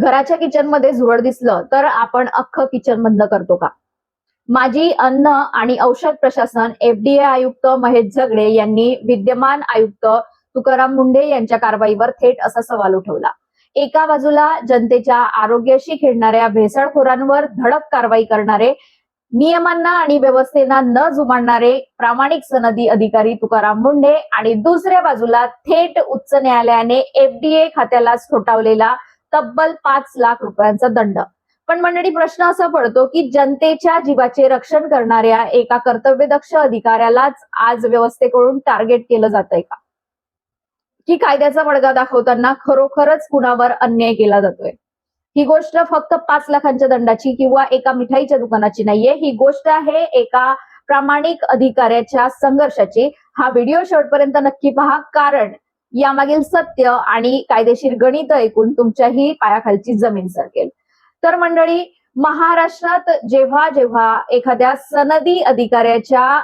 घराच्या किचन मध्ये झुरळ दिसलं तर आपण अख्खं किचन बंद करतो का? माजी अन्न आणि औषध प्रशासन FDA आयुक्त महेश झगडे यांनी विद्यमान आयुक्त तुकाराम मुंढे यांच्या कारवाईवर थेट असा सवाल उठवला. एका बाजूला जनतेच्या आरोग्याशी खेळणाऱ्या भेसळखोरांवर धडक कारवाई करणारे, नियमांना आणि व्यवस्थेला न जुमानणारे प्रामाणिक सनदी अधिकारी तुकाराम मुंढे आणि दुसऱ्या बाजूला थेट उच्च न्यायालयाने FDA खात्यालाच ठोठावलेला तब्बल 5 लाख रुपयांचा दंड. पण मंडळी, प्रश्न असा पडतो की जनतेच्या जीवाचे रक्षण करणाऱ्या एका कर्तव्यदक्ष अधिकाऱ्यालाच आज व्यवस्थेकडून टार्गेट केलं जातंय का? की कायद्याचा बडगा दाखवताना खरोखरच कुणावर अन्याय केला जातोय? ही गोष्ट फक्त 5 लाखांच्या दंडाची किंवा एका मिठाईच्या दुकानाची नाहीये. ही गोष्ट आहे एका प्रामाणिक अधिकाऱ्याच्या संघर्षाची. हा व्हिडिओ शेवटपर्यंत नक्की पहा, कारण यामागील सत्य आणि कायदेशीर गणित ऐकून तुमच्याही पायाखालची जमीन सरकेल. तर मंडळी, महाराष्ट्रात जेव्हा जेव्हा एखाद्या सनदी अधिकाऱ्याच्या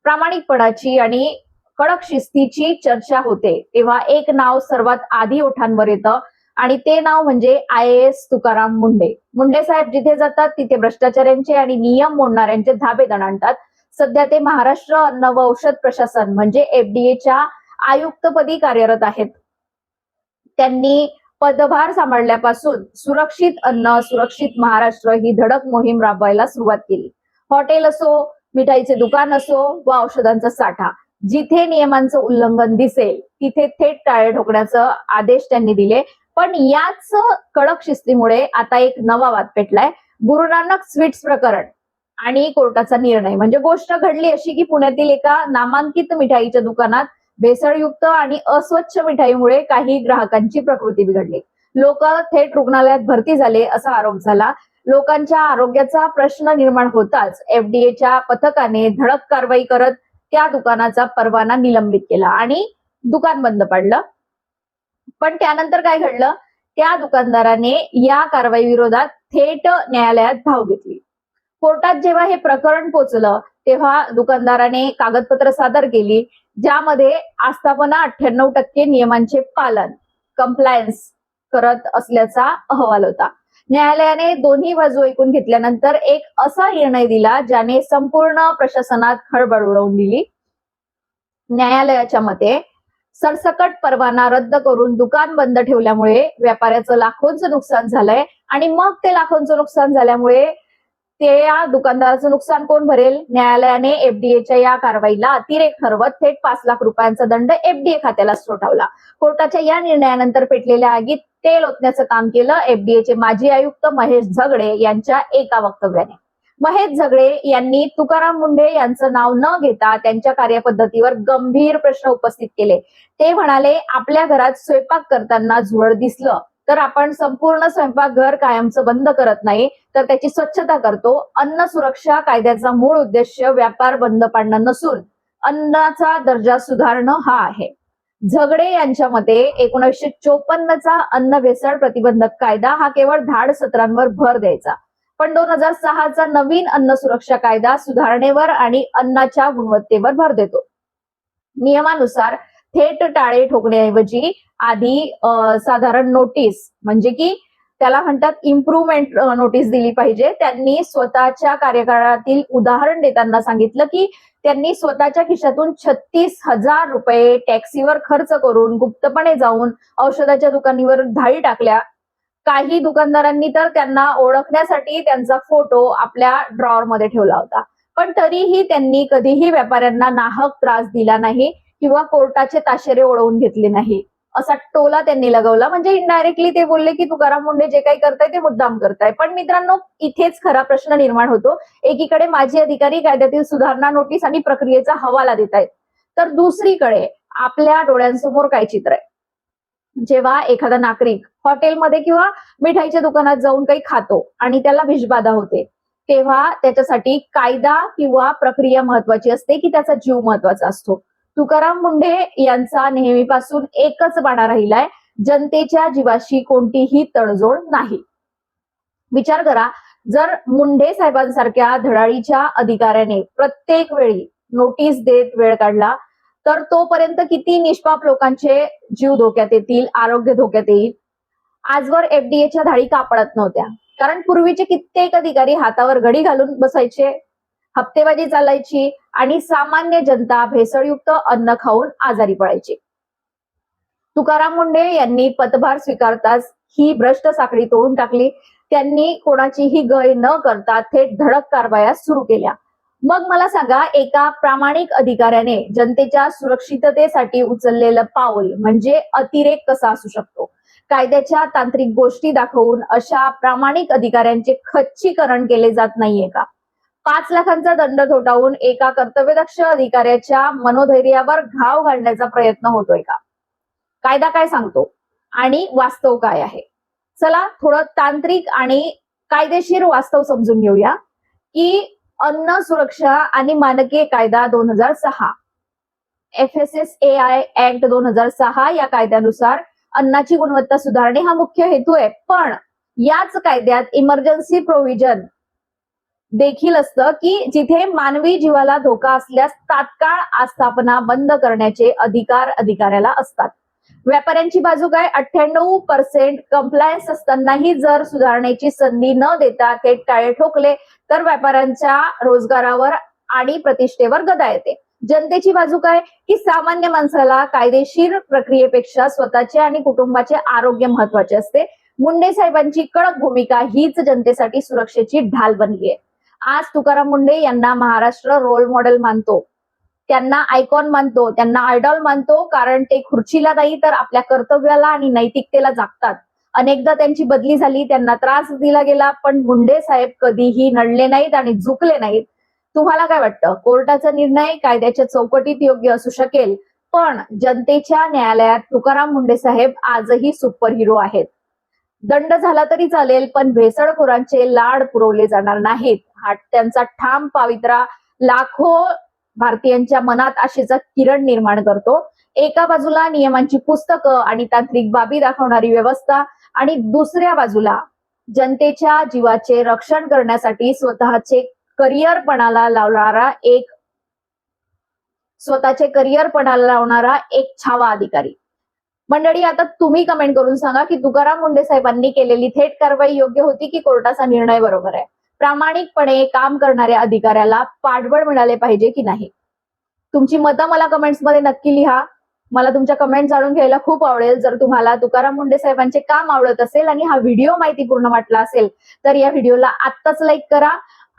प्रामाणिकपणाची आणि कडक शिस्तीची चर्चा होते, तेव्हा एक नाव सर्वात आधी ओठांवर येतं आणि ते नाव म्हणजे IAS तुकाराम मुंढे. मुंढे साहेब जिथे जातात तिथे भ्रष्टाचाऱ्यांचे आणि नियम मोडणाऱ्यांचे धाबे दणाणतात. सध्या ते महाराष्ट्र अन्न व औषध प्रशासन म्हणजे FDAच्या आयुक्तपदी कार्यरत आहेत. त्यांनी पदभार सांभाळल्यापासून सुरक्षित अन्न सुरक्षित महाराष्ट्र ही धडक मोहीम राबवायला सुरुवात केली. हॉटेल असो, मिठाईचे दुकान असो व औषधांचा साठा, जिथे नियमांचं उल्लंघन दिसेल तिथे थेट टाळे ठोकण्याचे आदेश त्यांनी दिले. पण याच कडक शिस्तीमुळे आता एक नवा वाद पेटलाय. गुरु नानक स्वीट्स प्रकरण आणि कोर्टाचा निर्णय. म्हणजे गोष्ट घडली अशी की पुण्यातील एका नामांकित मिठाईच्या दुकानात भेसळयुक्त आणि अस्वच्छ मिठाईमुळे काही ग्राहकांची प्रकृती बिघडली. लोक थेट रुग्णालयात भरती झाले असा आरोप झाला. लोकांच्या आरोग्याचा प्रश्न निर्माण होताच FDAच्या पथकाने धडक कारवाई करत त्या दुकानाचा परवाना निलंबित केला आणि दुकान बंद पाडलं. पण त्यानंतर काय घडलं? त्या दुकानदाराने या कारवाई विरोधात थेट न्यायालयात धाव घेतली. कोर्टात जेव्हा हे प्रकरण पोहोचलं तेव्हा दुकानदाराने कागदपत्र सादर केली, ज्यामध्ये आस्थापना 98% नियमांचे पालन कंप्लायन्स करत असल्याचा अहवाल होता. न्यायालयाने दोन्ही बाजू ऐकून घेतल्यानंतर एक असा निर्णय दिला ज्याने संपूर्ण प्रशासनात खळबळ उडवून दिली. न्यायालयाच्या मते सरसकट परवाना रद्द करून दुकान बंद ठेवल्यामुळे व्यापाऱ्याचं लाखोंचं नुकसान झालंय आणि मग ते लाखोंचं नुकसान झाल्यामुळे त्या दुकानदाराचं नुकसान कोण भरेल? न्यायालयाने FDAच्या या कारवाईला अतिरेक ठरवत थेट 5 लाख रुपयांचा दंड FDA खात्यालाच ठोठावला. कोर्टाच्या या निर्णयानंतर पेटलेल्या आगीत तेल ओतण्याचं काम केलं FDAचे माजी आयुक्त महेश झगडे यांच्या एका वक्तव्याने. महेश झगडे यांनी तुकाराम मुंढे यांचं नाव न घेता त्यांच्या कार्यपद्धतीवर गंभीर प्रश्न उपस्थित केले. ते म्हणाले, आपल्या घरात स्वयंपाक करताना झुरळ दिसलं तर आपण संपूर्ण स्वयंपाकघर कायमचं बंद करत नाही, तर त्याची स्वच्छता करतो. अन्न सुरक्षा कायद्याचा मूळ उद्देश व्यापार बंद पाडणं नसून अन्नाचा दर्जा सुधारणं हा आहे. झगडे यांच्या मते 1954चा अन्न भेसळ प्रतिबंधक कायदा हा केवळ धाड सत्रांवर भर द्यायचा, पण 2006चा नवीन अन्न सुरक्षा कायदा सुधारणेवर आणि अन्नाच्या गुणवत्तेवर भर देतो. नियमानुसार थेट टाळे ठोकण्याऐवजी आधी साधारण नोटीस, म्हणजे की त्याला म्हणतात इम्प्रुव्हमेंट नोटीस दिली पाहिजे. त्यांनी स्वतःच्या कार्यकाळातील उदाहरण देताना सांगितलं की त्यांनी स्वतःच्या खिशातून 36,000 रुपये टॅक्सीवर खर्च करून गुप्तपणे जाऊन औषधाच्या दुकानावर धाडी टाकल्या. काही दुकानदारांनी तर त्यांना ओळखण्यासाठी त्यांचा फोटो आपल्या ड्रॉवर मध्ये ठेवला होता. पण तरीही त्यांनी कधीही व्यापाऱ्यांना नाहक त्रास दिला नाही किंवा कोर्टाचे ताशेरे ओढवून घेतले नाही असा टोला त्यांनी लगवला. म्हणजे इनडायरेक्टली ते बोलले की तुकाराम मुंढे जे काही करताय ते मुद्दाम करताय. पण मित्रांनो, इथेच खरा प्रश्न निर्माण होतो. एकीकडे माजी अधिकारी कायद्यातील सुधारणा नोटीस आणि प्रक्रियेचा हवाला देत आहेत, तर दुसरीकडे आपल्या डोळ्यांसमोर काय चित्र आहे? जेव्हा एखादा नागरिक हॉटेलमध्ये किंवा मिठाईच्या दुकानात जाऊन काही खातो आणि त्याला विषबाधा होते, तेव्हा त्याच्यासाठी कायदा किंवा प्रक्रिया महत्वाची असते की त्याचा जीव महत्वाचा असतो? तुकाराम मुंढे यांचा नेहमीपासून एकच बाणा राहिलाय, जनतेच्या जीवाशी कोणतीही तडजोड नाही. विचार करा, जर मुंढे साहेबांसारख्या धडाडीच्या अधिकाऱ्याने प्रत्येक वेळी नोटीस देत वेळ काढला तर तोपर्यंत किती निष्पाप लोकांचे जीव धोक्यात येतील, आरोग्य धोक्यात येईल. आजवर एफडीएच्या धाडी का पडत नव्हत्या? कारण पूर्वीचे कित्येक अधिकारी हातावर घडी घालून बसायचे, हप्तेबाजी चालायची आणि सामान्य जनता भेसळयुक्त अन्न खाऊन आजारी पडायची. तुकाराम मुंढे यांनी पदभार स्वीकारताच ही भ्रष्ट साखळी तोडून टाकली. त्यांनी कोणाचीही गय न करता थेट धडक कारवाया सुरू केल्या. मग मला सांगा, एका प्रामाणिक अधिकाऱ्याने जनतेच्या सुरक्षिततेसाठी उचललेलं पाऊल म्हणजे अतिरेक कसा असू शकतो? कायद्याच्या तांत्रिक गोष्टी दाखवून अशा प्रामाणिक अधिकाऱ्यांचे खच्चीकरण केले जात नाहीये का? 5 लाखांचा दंड थोठावून एका कर्तव्यदक्ष अधिकाऱ्याच्या मनोधैर्यावर घाव घालण्याचा प्रयत्न होतोय का? कायदा काय सांगतो आणि वास्तव काय आहे? चला थोडं तांत्रिक आणि कायदेशीर वास्तव समजून घेऊया की अन्न सुरक्षा आणि मानके कायदा 2006, FSSAI ऍक्ट 2006 या कायद्यानुसार अन्नाची गुणवत्ता सुधारणे हा मुख्य हेतू आहे. पण याच कायद्यात इमर्जन्सी प्रोव्हिजन देखील असतं की जिथे मानवी जीवाला धोका असल्यास तात्काळ आस्थापना बंद करण्याचे अधिकार अधिकाऱ्याला असतात. व्यापाऱ्यांची बाजू काय? 98% कंप्लायन्स असतानाही जर सुधारण्याची संधी न देता थेट टाळे ठोकले तर व्यापाऱ्यांच्या रोजगारावर आणि प्रतिष्ठेवर गदा येते. जनतेची बाजू काय? की सामान्य माणसाला कायदेशीर प्रक्रियेपेक्षा स्वतःचे आणि कुटुंबाचे आरोग्य महत्वाचे असते. मुंडे साहेबांची कडक भूमिका हीच जनतेसाठी सुरक्षेची ढाल बनली आहे. आज तुकाराम मुंढे यांना महाराष्ट्र रोल मॉडेल मानतो, त्यांना आयकॉन मानतो, त्यांना आयडॉल मानतो, कारण ते खुर्चीला नाही तर आपल्या कर्तव्याला आणि नैतिकतेला जागतात. अनेकदा त्यांची बदली झाली, त्यांना त्रास दिला गेला, पण मुंडे साहेब कधीही नडले नाहीत आणि झुकले नाहीत. तुम्हाला काय वाटतं? कोर्टाचा निर्णय कायद्याच्या चौकटीत योग्य असू शकेल, पण जनतेच्या न्यायालयात तुकाराम मुंढे साहेब आजही सुपर हिरो आहेत. दंड झाला तरी चालेल, पण भेसळखोरांचे लाड पुरवले जाणार नाहीत. हा त्यांचा ठाम पवित्रा लाखो भारतीयांच्या मनात आशेचा किरण निर्माण करतो. एका बाजूला नियमांची पुस्तकं आणि तांत्रिक बाबी दाखवणारी व्यवस्था आणि दुसऱ्या बाजूला जनतेच्या जीवाचे रक्षण करण्यासाठी स्वतःचे करिअर पणाला लावणारा एक छावा अधिकारी. मंडळी, आता तुम्ही कमेंट करून सांगा की तुकाराम मुंढे साहेबांनी केलेली थेट कारवाई योग्य होती की कोर्टाचा निर्णय बरोबर आहे? प्रामाणिकपणे काम करणाऱ्या अधिकाऱ्याला पाठबळ मिळाले पाहिजे की नाही? तुमची मतं मला कमेंट्समध्ये नक्की लिहा. मला तुमच्या कमेंट जाणून घ्यायला खूप आवडेल. जर तुम्हाला तुकाराम मुंढे साहेबांचे काम आवडत असेल आणि हा व्हिडिओ माहितीपूर्ण वाटला असेल तर या व्हिडिओला आत्ताच लाईक करा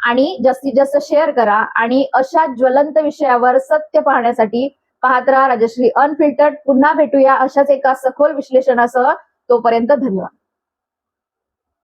आणि जास्तीत जास्त शेअर करा. आणि अशा ज्वलंत विषयावर सत्य पाहण्यासाठी पाहत राहा राजश्री अनफिल्टर्ड. पुन्हा भेटूया अशाच एका सखोल विश्लेषणासह. तोपर्यंत धन्यवाद.